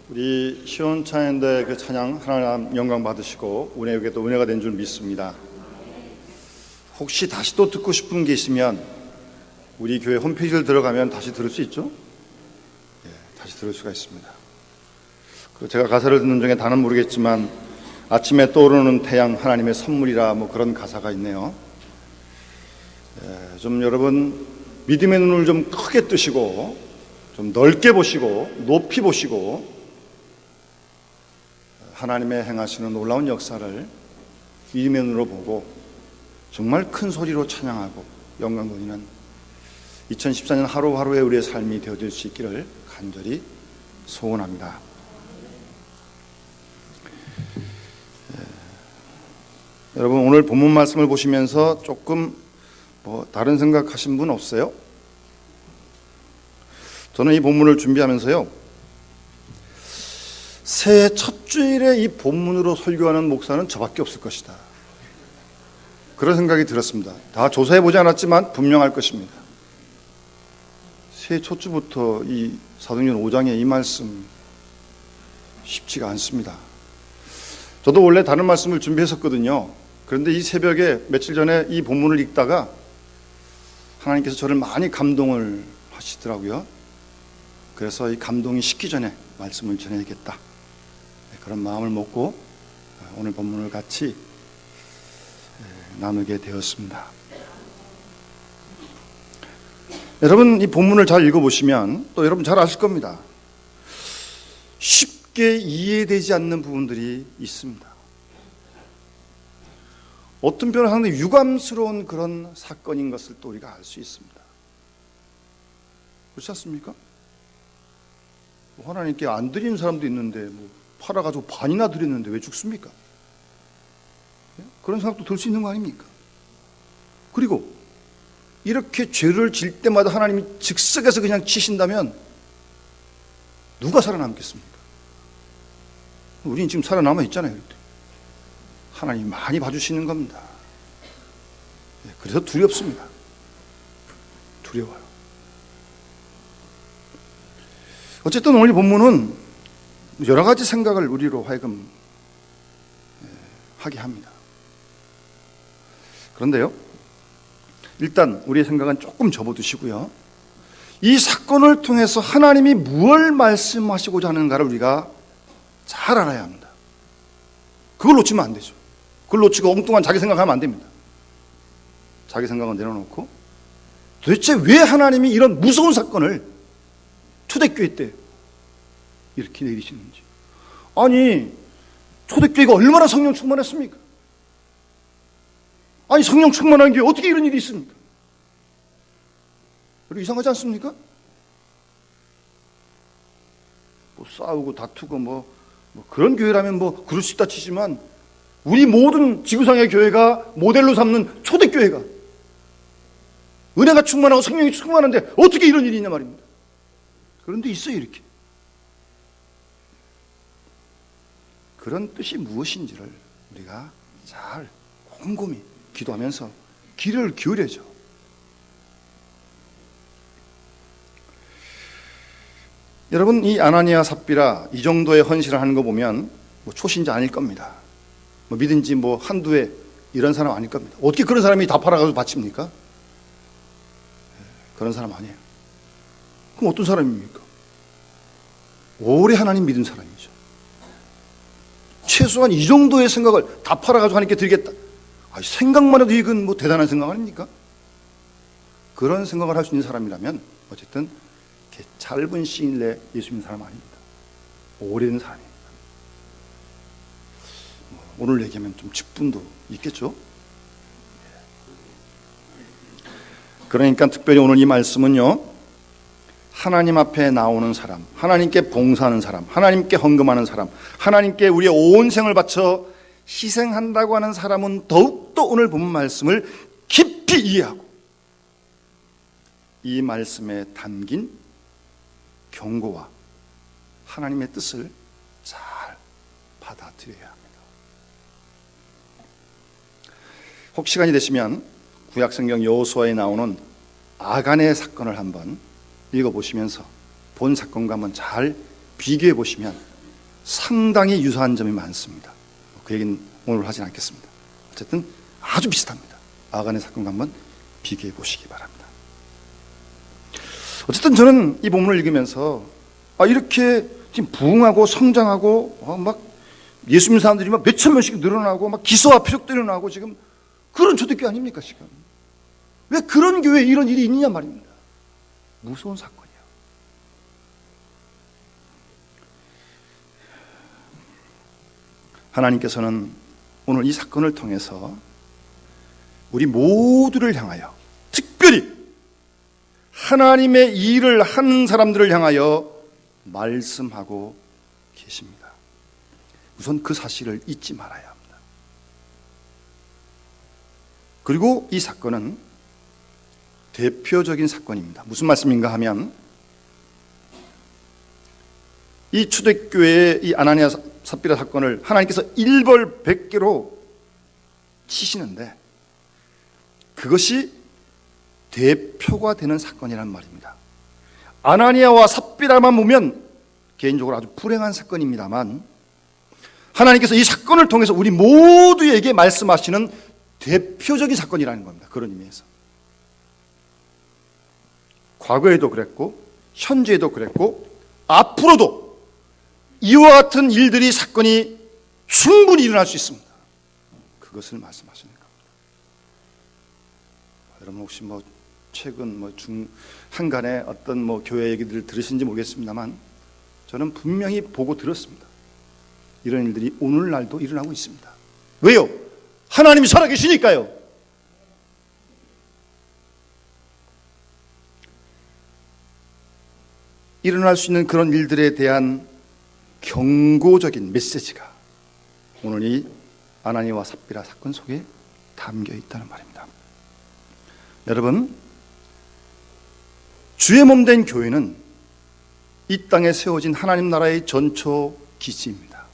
우리 시온찬양대 그 찬양 하나님 영광 받으시고 은혜에게 또 은혜가 된 줄 믿습니다. 혹시 다시 또 듣고 싶은 게 있으면 우리 교회 홈페이지를 들어가면 다시 들을 수 있죠? 다시 들을 수가 있습니다. 제가 가사를 듣는 중에 다는 모르겠지만 아침에 떠오르는 태양 하나님의 선물이라 뭐 그런 가사가 있네요. 좀 여러분 믿음의 눈을 좀 크게 뜨시고 좀 넓게 보시고 높이 보시고 하나님의 행하시는 놀라운 역사를 믿음의 눈으로 보고 정말 큰 소리로 찬양하고 영광 돌리는 2014년 하루하루의 우리의 삶이 되어질 수 있기를 간절히 소원합니다. 여러분 오늘 본문 말씀을 보시면서 조금 다른 생각하신 분 없어요? 저는 이 본문을 준비하면서요, 새해 첫 주일에 이 본문으로 설교하는 목사는 저밖에 없을 것이다, 그런 생각이 들었습니다. 다 조사해보지 않았지만 분명할 것입니다. 새해 첫 주부터 이 사도행전 5장의 이 말씀 쉽지가 않습니다. 저도 원래 다른 말씀을 준비했었거든요. 그런데 이 새벽에 며칠 전에 이 본문을 읽다가 하나님께서 저를 많이 감동을 하시더라고요. 그래서 이 감동이 식기 전에 말씀을 전해야겠다, 그런 마음을 먹고 오늘 본문을 같이 나누게 되었습니다. 여러분 이 본문을 잘 읽어보시면 또 여러분 잘 아실 겁니다. 쉽게 이해되지 않는 부분들이 있습니다. 어떤 편은 상당히 유감스러운 그런 사건인 것을 또 우리가 알 수 있습니다. 그렇지 않습니까? 하나님께 안 드리는 사람도 있는데 팔아가지고 반이나 드렸는데 왜 죽습니까? 그런 생각도 들 수 있는 거 아닙니까? 그리고 이렇게 죄를 질 때마다 하나님이 즉석에서 그냥 치신다면 누가 살아남겠습니까? 우리는 지금 살아남아 있잖아요. 하나님이 많이 봐주시는 겁니다. 그래서 두렵습니다. 두려워요. 어쨌든 오늘 본문은 여러 가지 생각을 우리로 하여금 하게 합니다. 그런데요, 일단 우리의 생각은 조금 접어두시고요, 이 사건을 통해서 하나님이 무엇을 말씀하시고자 하는가를 우리가 잘 알아야 합니다. 그걸 놓치면 안 되죠. 그걸 놓치고 엉뚱한 자기 생각하면 안 됩니다. 자기 생각은 내려놓고 도대체 왜 하나님이 이런 무서운 사건을 초대교회 때 이렇게 내리시는지. 아니 초대교회가 얼마나 성령 충만했습니까? 아니 성령 충만한 게 어떻게 이런 일이 있습니까? 그리고 이상하지 않습니까? 싸우고 다투고 그런 교회라면 그럴 수 있다 치지만 우리 모든 지구상의 교회가 모델로 삼는 초대교회가 은혜가 충만하고 성령이 충만한데 어떻게 이런 일이 있냐 말입니다. 그런데 있어요. 이렇게 그런 뜻이 무엇인지를 우리가 잘 곰곰이 기도하면서 귀를 기울여죠. 여러분 이 아나니아 삽비라 이 정도의 헌신을 하는 거 보면 초신자 아닐 겁니다. 믿은지 한두 해 이런 사람 아닐 겁니다. 어떻게 그런 사람이 다 팔아가지고 바칩니까? 그런 사람 아니에요. 그럼 어떤 사람입니까? 오래 하나님 믿은 사람이죠. 최소한 이 정도의 생각을 다 팔아가지고 하나님께 드리겠다. 생각만 해도 이건 대단한 생각 아닙니까? 그런 생각을 할 수 있는 사람이라면 어쨌든 짧은 시일 내에 예수 믿는 사람 아닙니다. 오래된 사람입니다. 오늘 얘기하면 좀 직분도 있겠죠? 그러니까 특별히 오늘 이 말씀은요, 하나님 앞에 나오는 사람, 하나님께 봉사하는 사람, 하나님께 헌금하는 사람, 하나님께 우리의 온 생을 바쳐 희생한다고 하는 사람은 더욱더 오늘 본 말씀을 깊이 이해하고 이 말씀에 담긴 경고와 하나님의 뜻을 잘 받아들여야 합니다. 혹 시간이 되시면 구약성경 여호수아에 나오는 아간의 사건을 한번 읽어보시면서 본 사건과 한번 잘 비교해 보시면 상당히 유사한 점이 많습니다. 그 얘기는 오늘 하진 않겠습니다. 어쨌든 아주 비슷합니다. 아간의 사건과 한번 비교해 보시기 바랍니다. 어쨌든 저는 이 본문을 읽으면서 이렇게 지금 부흥하고 성장하고 막 예수 믿는 사람들이 막 몇천 명씩 늘어나고 막 기소와 표적도 일어나고 지금 그런 초대교회 아닙니까 지금? 왜 그런 교회에 이런 일이 있느냐 말입니다. 무서운 사건이에요. 하나님께서는 오늘 이 사건을 통해서 우리 모두를 향하여 특별히 하나님의 일을 하는 사람들을 향하여 말씀하고 계십니다. 우선 그 사실을 잊지 말아야 합니다. 그리고 이 사건은 대표적인 사건입니다. 무슨 말씀인가 하면 이 초대교회의 이 아나니아 삽비라 사건을 하나님께서 일벌백계로 치시는데 그것이 대표가 되는 사건이란 말입니다. 아나니아와 삽비라만 보면 개인적으로 아주 불행한 사건입니다만 하나님께서 이 사건을 통해서 우리 모두에게 말씀하시는 대표적인 사건이라는 겁니다. 그런 의미에서 과거에도 그랬고 현재에도 그랬고 앞으로도 이와 같은 일들이 사건이 충분히 일어날 수 있습니다. 그것을 말씀하시는 겁니다. 여러분 혹시 최근 한간에 어떤 교회 얘기들을 들으신지 모르겠습니다만 저는 분명히 보고 들었습니다. 이런 일들이 오늘날도 일어나고 있습니다. 왜요? 하나님이 살아계시니까요. 일어날 수 있는 그런 일들에 대한 경고적인 메시지가 오늘 이 아나니아와 삽비라 사건 속에 담겨 있다는 말입니다. 여러분, 주의 몸 된 교회는 이 땅에 세워진 하나님 나라의 전초 기지입니다.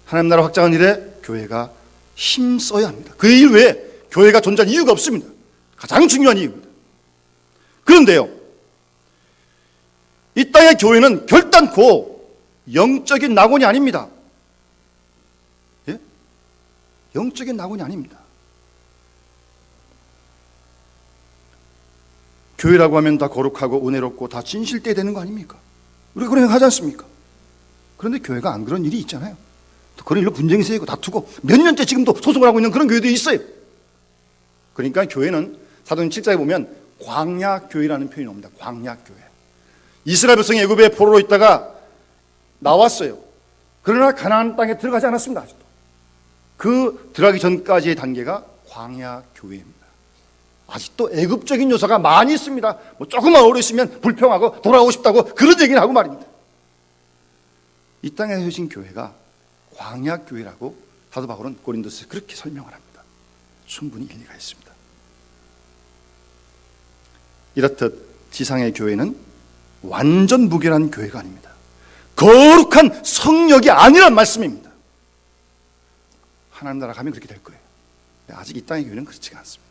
하나님 나라 확장한 일에 교회가 힘써야 합니다. 그 일 외에 교회가 존재하는 이유가 없습니다. 가장 중요한 이유입니다. 그런데요, 이 땅의 교회는 결단코 영적인 낙원이 아닙니다. 예? 영적인 낙원이 아닙니다. 교회라고 하면 다 거룩하고 은혜롭고 다 진실되어야 되는 거 아닙니까? 우리가 그런 하지 않습니까? 그런데 교회가 안 그런 일이 있잖아요. 또 그런 일로 분쟁이 생기고 다투고 몇 년째 지금도 소송을 하고 있는 그런 교회도 있어요. 그러니까 교회는 사도행 7장에 보면 광야교회라는 표현이 나옵니다. 광야교회. 이스라엘 백성이 애굽에 포로로 있다가 나왔어요. 그러나 가나안 땅에 들어가지 않았습니다. 아직도. 그 들어가기 전까지의 단계가 광야교회입니다. 아직도 애굽적인 요소가 많이 있습니다. 조금만 오래 있으면 불평하고 돌아오고 싶다고 그런 얘기는 하고 말입니다. 이 땅에 세우신 교회가 광야교회라고 사도 바울은 고린도서에 그렇게 설명을 합니다. 충분히 일리가 있습니다. 이렇듯 지상의 교회는 완전 무결한 교회가 아닙니다. 거룩한 성역이 아니란 말씀입니다. 하나님 나라 가면 그렇게 될 거예요. 아직 이 땅의 교회는 그렇지가 않습니다.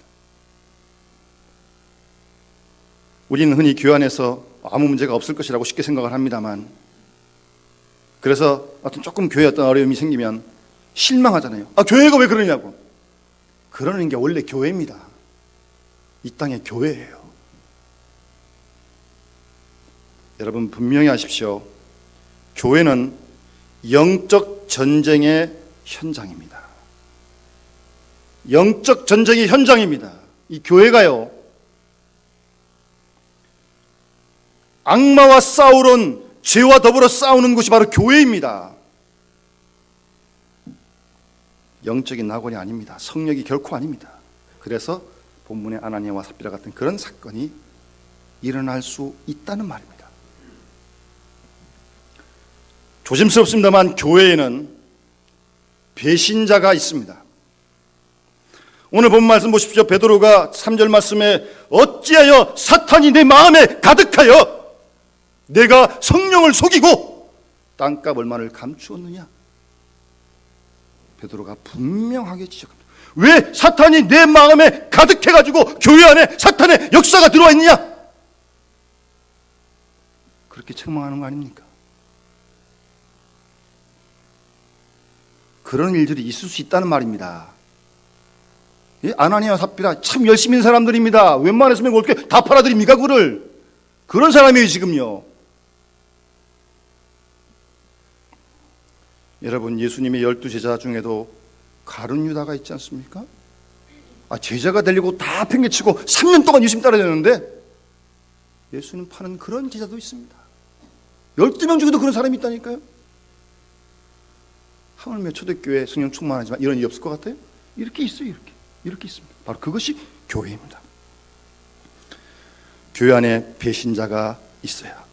우리는 흔히 교회 안에서 아무 문제가 없을 것이라고 쉽게 생각을 합니다만 그래서 어떤 조금 교회에 어떤 어려움이 생기면 실망하잖아요. 교회가 왜 그러냐고. 그러는 게 원래 교회입니다. 이 땅의 교회예요. 여러분 분명히 아십시오. 교회는 영적 전쟁의 현장입니다. 영적 전쟁의 현장입니다. 이 교회가요, 악마와 싸우는 죄와 더불어 싸우는 곳이 바로 교회입니다. 영적인 낙원이 아닙니다. 성역이 결코 아닙니다. 그래서 본문의 아나니아와 삽비라 같은 그런 사건이 일어날 수 있다는 말입니다. 조심스럽습니다만 교회에는 배신자가 있습니다. 오늘 본 말씀 보십시오. 베드로가 3절 말씀에 어찌하여 사탄이 내 마음에 가득하여 내가 성령을 속이고 땅값 얼마를 감추었느냐. 베드로가 분명하게 지적합니다. 왜 사탄이 내 마음에 가득해가지고 교회 안에 사탄의 역사가 들어와 있느냐. 그렇게 책망하는 거 아닙니까? 그런 일들이 있을 수 있다는 말입니다. 아나니아와 삽비라 참 열심히 있는 사람들입니다. 웬만했으면 어떻게 다 팔아드립니까? 그런 사람이에요 지금요. 여러분, 예수님의 12제자 중에도 가룟 유다가 있지 않습니까? 제자가 되려고 다 팽개치고 3년 동안 예수님 따라다녔는데 예수님 파는 그런 제자도 있습니다. 12명 중에도 그런 사람이 있다니까요. 하물며 초대교회 성령 충만하지만 이런 일이 없을 것 같아요? 이렇게 있어요. 이렇게 있습니다. 바로 그것이 교회입니다. 교회 안에 배신자가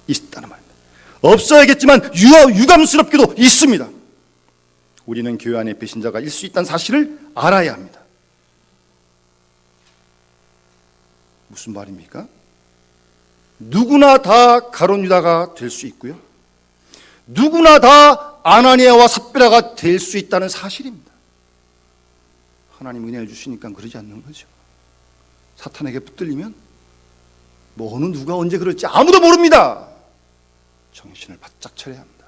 있다는 말입니다. 없어야겠지만 유감스럽게도 있습니다. 우리는 교회 안에 배신자가 있을 수 있다는 사실을 알아야 합니다. 무슨 말입니까? 누구나 다 가룟 유다가 될 수 있고요. 누구나 다 아나니아와 삽비라가 될 수 있다는 사실입니다. 하나님 은혜를 주시니까 그러지 않는 거죠. 사탄에게 붙들리면 어느 누가 언제 그럴지 아무도 모릅니다. 정신을 바짝 차려야 합니다.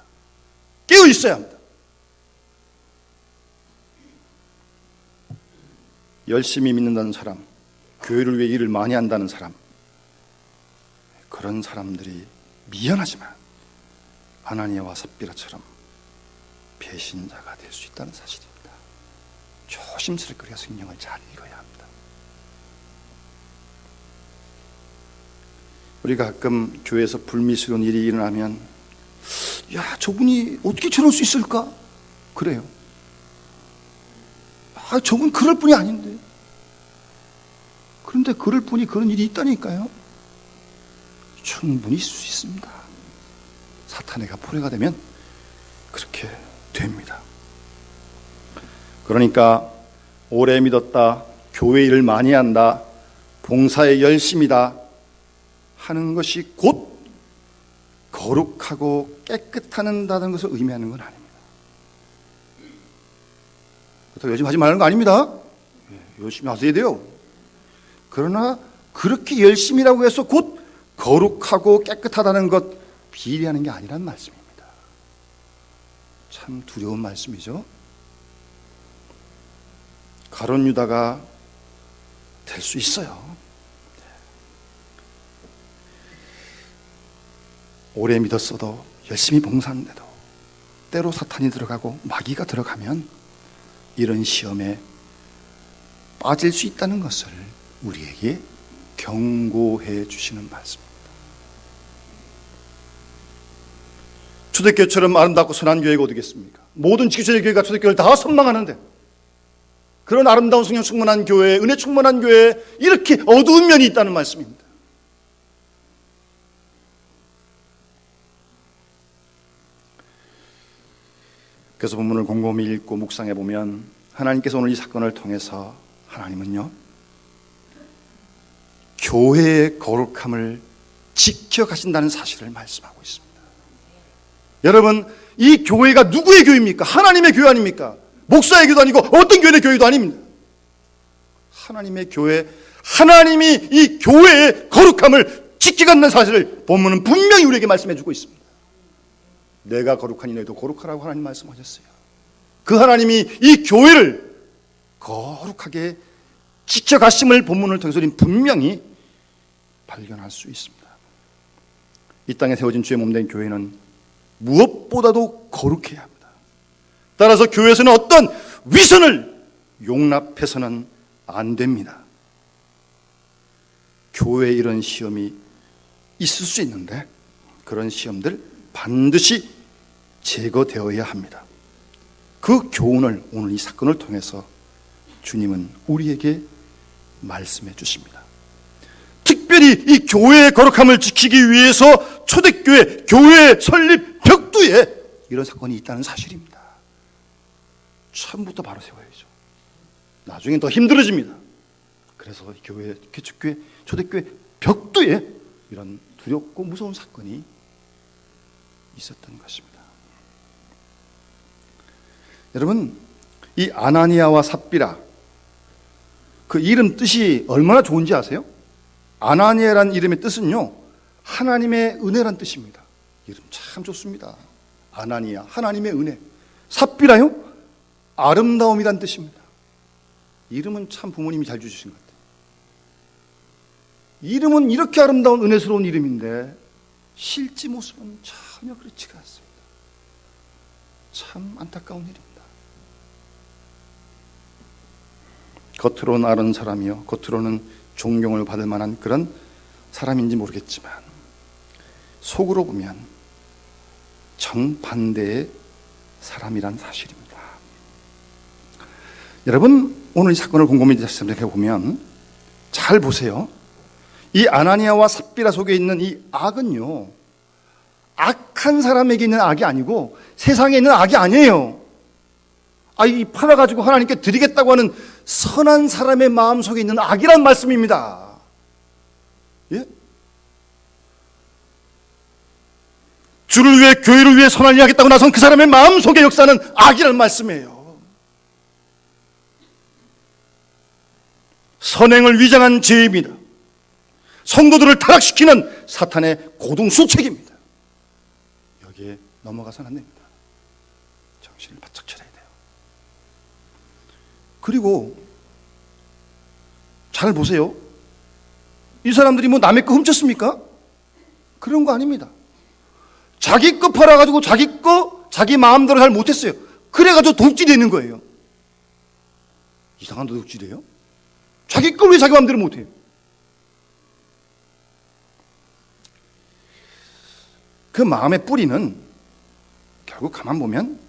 깨어 있어야 합니다. 열심히 믿는다는 사람, 교회를 위해 일을 많이 한다는 사람, 그런 사람들이 미안하지만 아나니아와 삽비라처럼 배신자가 될 수 있다는 사실입니다. 조심스럽게 우리가 성경을 잘 읽어야 합니다. 우리가 가끔 교회에서 불미스러운 일이 일어나면 저분이 어떻게 저럴 수 있을까? 그래요. 저분 그럴 뿐이 아닌데. 그런데 그럴 뿐이 그런 일이 있다니까요. 충분히 있을 수 있습니다. 사탄에게 포로가 되면 그렇게 됩니다. 그러니까 오래 믿었다, 교회 일을 많이 한다, 봉사에 열심이다 하는 것이 곧 거룩하고 깨끗하다는 것을 의미하는 건 아닙니다. 그렇다고 열심히 하지 말라는 거 아닙니다. 열심히 하셔야 돼요. 그러나 그렇게 열심이라고 해서 곧 거룩하고 깨끗하다는 것 비례하는 게 아니란 말씀입니다. 참 두려운 말씀이죠. 가룟 유다가 될 수 있어요. 오래 믿었어도 열심히 봉사하는데도 때로 사탄이 들어가고 마귀가 들어가면 이런 시험에 빠질 수 있다는 것을 우리에게 경고해 주시는 말씀입니다. 초대교회처럼 아름답고 선한 교회가 어디겠습니까? 모든 지교체의 교회가 초대교회를 다 선망하는데 그런 아름다운 성령 충만한 교회, 은혜 충만한 교회에 이렇게 어두운 면이 있다는 말씀입니다. 그래서 본문을 곰곰이 읽고 묵상해 보면 하나님께서 오늘 이 사건을 통해서 하나님은요, 교회의 거룩함을 지켜가신다는 사실을 말씀하고 있습니다. 여러분, 이 교회가 누구의 교회입니까? 하나님의 교회 아닙니까? 목사의 교회도 아니고 어떤 교회의 교회도 아닙니다. 하나님의 교회, 하나님이 이 교회의 거룩함을 지켜간다는 사실을 본문은 분명히 우리에게 말씀해 주고 있습니다. 내가 거룩하니 너희도 거룩하라고 하나님 말씀하셨어요. 그 하나님이 이 교회를 거룩하게 지켜가심을 본문을 통해서 우리는 분명히 발견할 수 있습니다. 이 땅에 세워진 주의 몸된 교회는 무엇보다도 거룩해야 합니다. 따라서 교회에서는 어떤 위선을 용납해서는 안 됩니다. 교회에 이런 시험이 있을 수 있는데 그런 시험들 반드시 제거되어야 합니다. 그 교훈을 오늘 이 사건을 통해서 주님은 우리에게 말씀해 주십니다. 특별히 이 교회의 거룩함을 지키기 위해서 초대교회, 교회 설립 벽두에 이런 사건이 있다는 사실입니다. 처음부터 바로 세워야죠. 나중엔 더 힘들어집니다. 그래서 교회, 개척교회, 초대교회 벽두에 이런 두렵고 무서운 사건이 있었던 것입니다. 여러분, 이 아나니아와 삽비라, 그 이름 뜻이 얼마나 좋은지 아세요? 아나니아라는 이름의 뜻은요, 하나님의 은혜란 뜻입니다. 이름 참 좋습니다. 아나니아, 하나님의 은혜. 삽비라요? 아름다움이란 뜻입니다. 이름은 참 부모님이 잘 주신 것 같아요. 이름은 이렇게 아름다운 은혜스러운 이름인데 실제 모습은 전혀 그렇지가 않습니다. 참 안타까운 일입니다. 겉으로는 아는 사람이요, 겉으로는 존경을 받을 만한 그런 사람인지 모르겠지만 속으로 보면 정반대의 사람이란 사실입니다. 여러분, 오늘 이 사건을 곰곰이 생각해 보면 잘 보세요. 이 아나니아와 삽비라 속에 있는 이 악은요, 악한 사람에게 있는 악이 아니고 세상에 있는 악이 아니에요. 이 팔아가지고 하나님께 드리겠다고 하는 선한 사람의 마음속에 있는 악이란 말씀입니다. 예? 주를 위해, 교회를 위해 선한 일 하겠다고 나선 그 사람의 마음속에 역사하는 악이란 말씀이에요. 선행을 위장한 죄입니다. 성도들을 타락시키는 사탄의 고등수책입니다. 여기에 넘어가서는 안 됩니다. 정신을 바짝 차려야 돼요. 그리고 잘 보세요. 이 사람들이 뭐 남의 거 훔쳤습니까? 그런 거 아닙니다. 자기 거 팔아가지고 자기 거 자기 마음대로 잘 못했어요. 그래가지고 도둑질이 되는 거예요. 이상한 도둑질이에요? 자기 걸 왜 자기 마음대로 못해요? 그 마음의 뿌리는 결국 가만 보면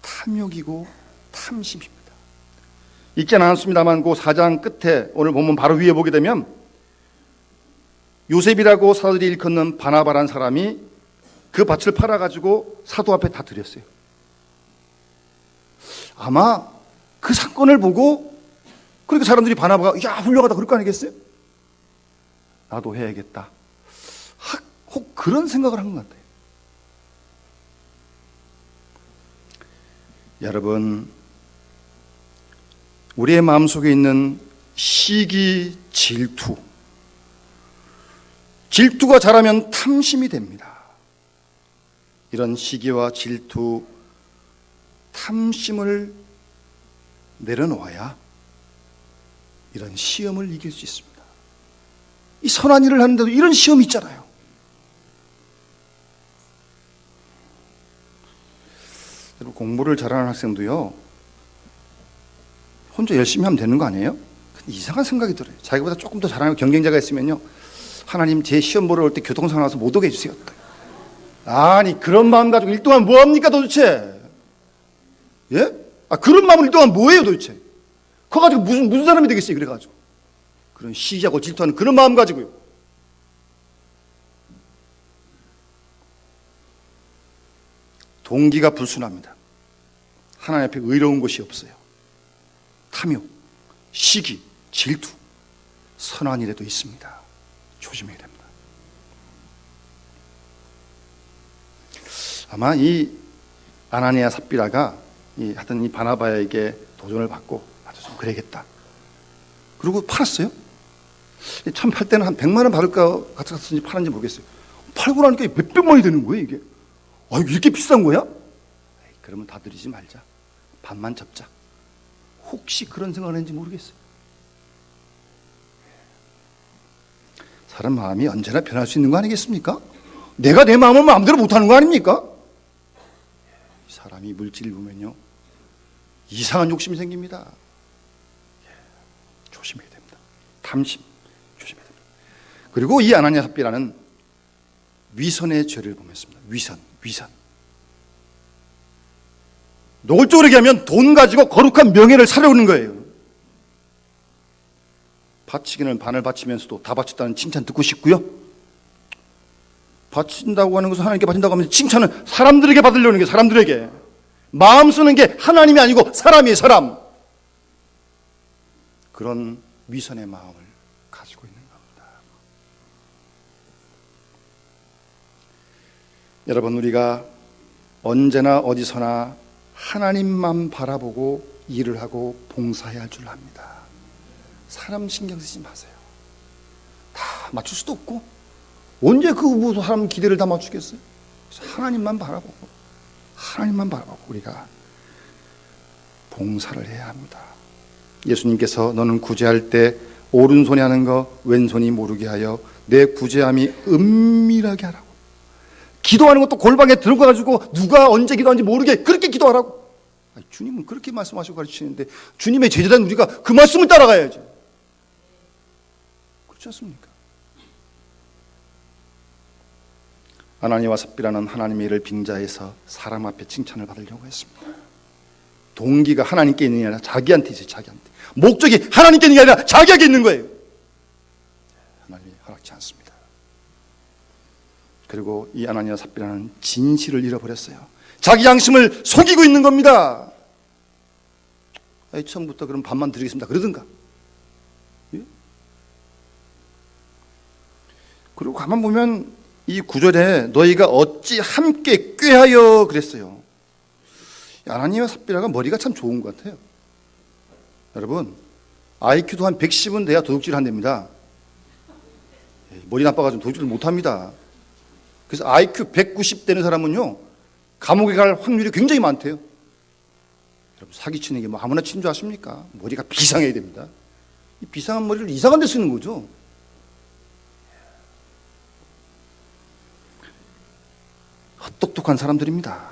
탐욕이고 탐심입니다. 읽지 않았습니다만 그 4장 끝에 오늘 보면 바로 위에 보게 되면 요셉이라고 사도들이 일컫는 바나바라는 사람이 그 밭을 팔아가지고 사도 앞에 다 드렸어요. 아마 그 사건을 보고 그렇게 사람들이 바나바가 야 훌륭하다 그럴 거 아니겠어요? 나도 해야겠다. 혹 그런 생각을 한 것 같아요. 여러분, 우리의 마음속에 있는 시기, 질투가 자라면 탐심이 됩니다. 이런 시기와 질투, 탐심을 내려놓아야 이런 시험을 이길 수 있습니다. 이 선한 일을 하는데도 이런 시험이 있잖아요. 여러분, 공부를 잘하는 학생도요, 혼자 열심히 하면 되는 거 아니에요? 이상한 생각이 들어요. 자기보다 조금 더 잘하는 경쟁자가 있으면요, 하나님 제 시험 보러 올 때 교통사고 나서 못 오게 해주세요. 아니, 그런 마음 가지고 1동안 뭐 합니까 도대체? 예? 그런 마음을 1동안 뭐 해요 도대체? 그거 가지고 무슨 사람이 되겠어요? 그래가지고 그런 시기하고 질투하는 그런 마음 가지고요. 동기가 불순합니다. 하나님 앞에 의로운 것이 없어요. 탐욕, 시기, 질투, 선한 일에도 있습니다. 조심해야 됩니다. 아마 이 아나니아 삽비라가 하여튼 이 바나바에게 도전을 받고 나도 좀 그래야겠다. 그리고 팔았어요. 참 팔 때는 한 100만 원 받을 것 같았는지 팔았는지 모르겠어요. 팔고 나니까 몇백만이 되는 거예요 이게. 이렇게 비싼 거야? 그러면 다 드리지 말자. 반만 접자. 혹시 그런 생각을 했는지 모르겠어요. 사람 마음이 언제나 변할 수 있는 거 아니겠습니까? 내가 내 마음을 마음대로 못하는 거 아닙니까? 사람이 물질을 보면요, 이상한 욕심이 생깁니다. 조심해야 됩니다. 탐심 조심해야 됩니다. 그리고 이 아나니아 삽비라는 위선의 죄를 보냈습니다. 위선. 노골적으로 얘기하면 돈 가지고 거룩한 명예를 사려오는 거예요. 바치기는 반을 바치면서도 다 바쳤다는 칭찬 듣고 싶고요. 바친다고 하는 것은 하나님께 바친다고 하면 칭찬은 사람들에게 받으려는 게 사람들에게. 마음 쓰는 게 하나님이 아니고 사람이에요, 사람. 그런 위선의 마음을 가지고 있는 겁니다. 여러분, 우리가 언제나 어디서나 하나님만 바라보고 일을 하고 봉사해야 할 줄 압니다. 사람 신경 쓰지 마세요. 다 맞출 수도 없고 언제 그 사람 기대를 다 맞추겠어요? 그래서 하나님만 바라보고 우리가 봉사를 해야 합니다. 예수님께서 너는 구제할 때 오른손이 하는 거 왼손이 모르게 하여 내 구제함이 은밀하게 하라고. 기도하는 것도 골방에 들어가가지고 누가 언제 기도하는지 모르게 그렇게 기도하라고. 주님은 그렇게 말씀하시고 가르치시는데 주님의 제자된 우리가 그 말씀을 따라가야지. 그렇지 않습니까? 아나니와 삽비라는 하나님의 일을 빙자해서 사람 앞에 칭찬을 받으려고 했습니다. 동기가 하나님께 있는 게 아니라 자기한테 있어요. 자기한테. 목적이 하나님께 있는 게 아니라 자기에게 있는 거예요. 하나님이 허락지 않습니다. 그리고 이 아나니와 삽비라는 진실을 잃어버렸어요. 자기 양심을 속이고 있는 겁니다. 처음부터 그럼 밥만 드리겠습니다 그러든가. 예? 그리고 가만 보면 이 9절에 너희가 어찌 함께 꾀하여 그랬어요. 아나니와 삽비라가 머리가 참 좋은 것 같아요. 여러분, IQ도 한 110은 돼야 도둑질 한답니다. 머리 나빠가지고 도둑질을 못합니다. 그래서 IQ 190 되는 사람은요 감옥에 갈 확률이 굉장히 많대요. 여러분, 사기치는 게 뭐 아무나 치는 줄 아십니까? 머리가 비상해야 됩니다. 이 비상한 머리를 이상한 데 쓰는 거죠. 똑똑한 사람들입니다.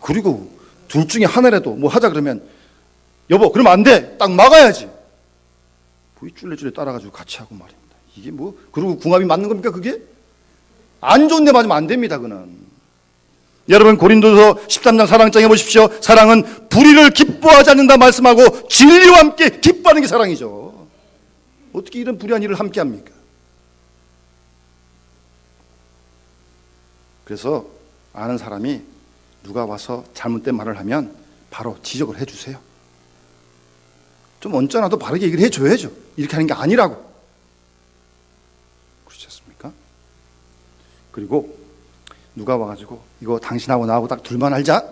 그리고 둘 중에 하나라도 뭐 하자 그러면 여보 그러면 안 돼 딱 막아야지. 보이 쫄래쫄래 따라가지고 같이 하고 말입니다. 이게 뭐 그리고 궁합이 맞는 겁니까? 그게 안 좋은 데 맞으면 안 됩니다. 그는 여러분 고린도서 13장 사랑장에 보십시오. 사랑은 불의를 기뻐하지 않는다 말씀하고 진리와 함께 기뻐하는 게 사랑이죠. 어떻게 이런 불의한 일을 함께 합니까? 그래서 아는 사람이 누가 와서 잘못된 말을 하면 바로 지적을 해주세요. 좀 언짢아도 바르게 얘기를 해줘야죠. 이렇게 하는 게 아니라고. 그렇지 않습니까? 그리고 누가 와가지고 이거 당신하고 나하고 딱 둘만 알자?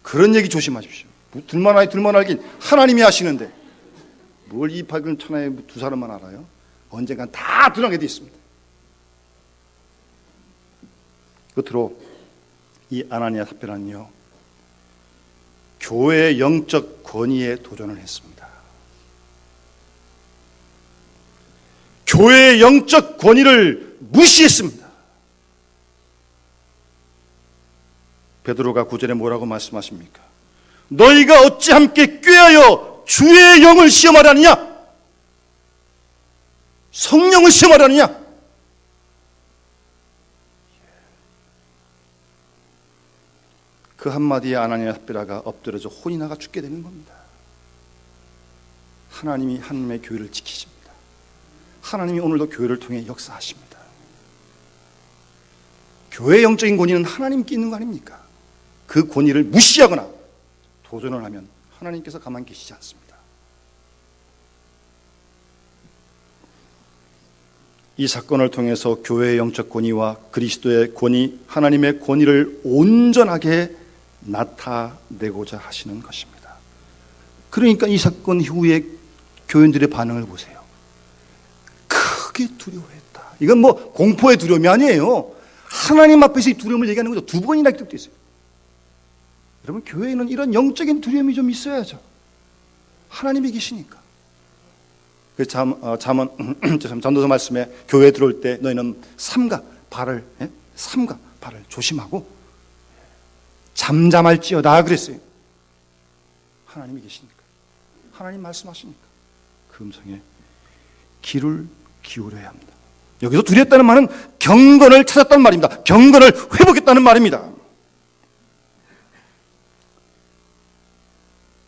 그런 얘기 조심하십시오. 뭐 둘만 알긴 하나님이 하시는데 뭘 이 밝은 천하에 두 사람만 알아요? 언젠간 다 드러나게 돼 있습니다. 끝으로 이 아나니아 삽비라는요 교회의 영적 권위에 도전을 했습니다. 교회의 영적 권위를 무시했습니다. 베드로가 9절에 뭐라고 말씀하십니까? 너희가 어찌 함께 꾀하여 주의 영을 시험하려느냐? 성령을 시험하려느냐? 그 한마디에 아나니아 삽비라가 엎드려져 혼이 나가 죽게 되는 겁니다. 하나님이 하나님의 교회를 지키십니다. 하나님이 오늘도 교회를 통해 역사하십니다. 교회의 영적인 권위는 하나님께 있는 거 아닙니까? 그 권위를 무시하거나 도전을 하면 하나님께서 가만히 계시지 않습니다. 이 사건을 통해서 교회의 영적 권위와 그리스도의 권위, 하나님의 권위를 온전하게 나타내고자 하시는 것입니다. 그러니까 이 사건 이후에 교인들의 반응을 보세요. 크게 두려워했다. 이건 뭐 공포의 두려움이 아니에요. 하나님 앞에서 이 두려움을 얘기하는 거죠. 두 번이나 기록되어 있어요. 여러분, 교회에는 이런 영적인 두려움이 좀 있어야죠. 하나님이 계시니까. 전도서 말씀에 교회에 들어올 때 너희는 삼가 발을 조심하고 잠잠할지어다 그랬어요. 하나님이 계시니까, 하나님 말씀하시니까 그 음성에 귀를 기울여야 합니다. 여기서 두려웠다는 말은 경건을 찾았다는 말입니다. 경건을 회복했다는 말입니다.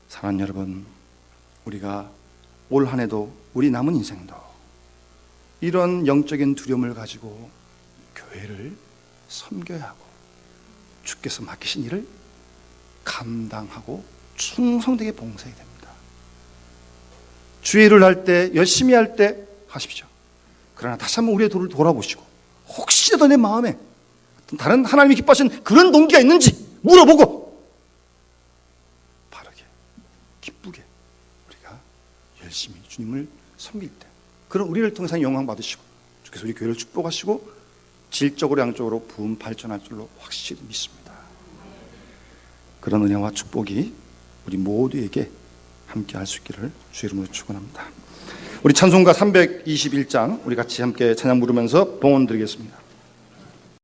사랑하는 여러분, 우리가 올 한 해도 우리 남은 인생도 이런 영적인 두려움을 가지고 교회를 섬겨야 하고 주께서 맡기신 일을 감당하고 충성되게 봉사해야 됩니다. 주의 일을 할 때 열심히 할 때 하십시오. 그러나 다시 한번 우리의 도를 돌아보시고 혹시라도 내 마음에 다른 하나님이 기뻐하시는 그런 동기가 있는지 물어보고 바르게 기쁘게 우리가 열심히 주님을 섬길 때 그런 우리를 통해서 영광 받으시고 주께서 우리 교회를 축복하시고 질적으로 양적으로 부흥 발전할 줄로 확실히 믿습니다. 그런 은혜와 축복이 우리 모두에게 함께 할 수 있기를 주 이름으로 축원합니다. 우리 찬송가 321장 우리 같이 함께 찬양 부르면서 봉헌 드리겠습니다.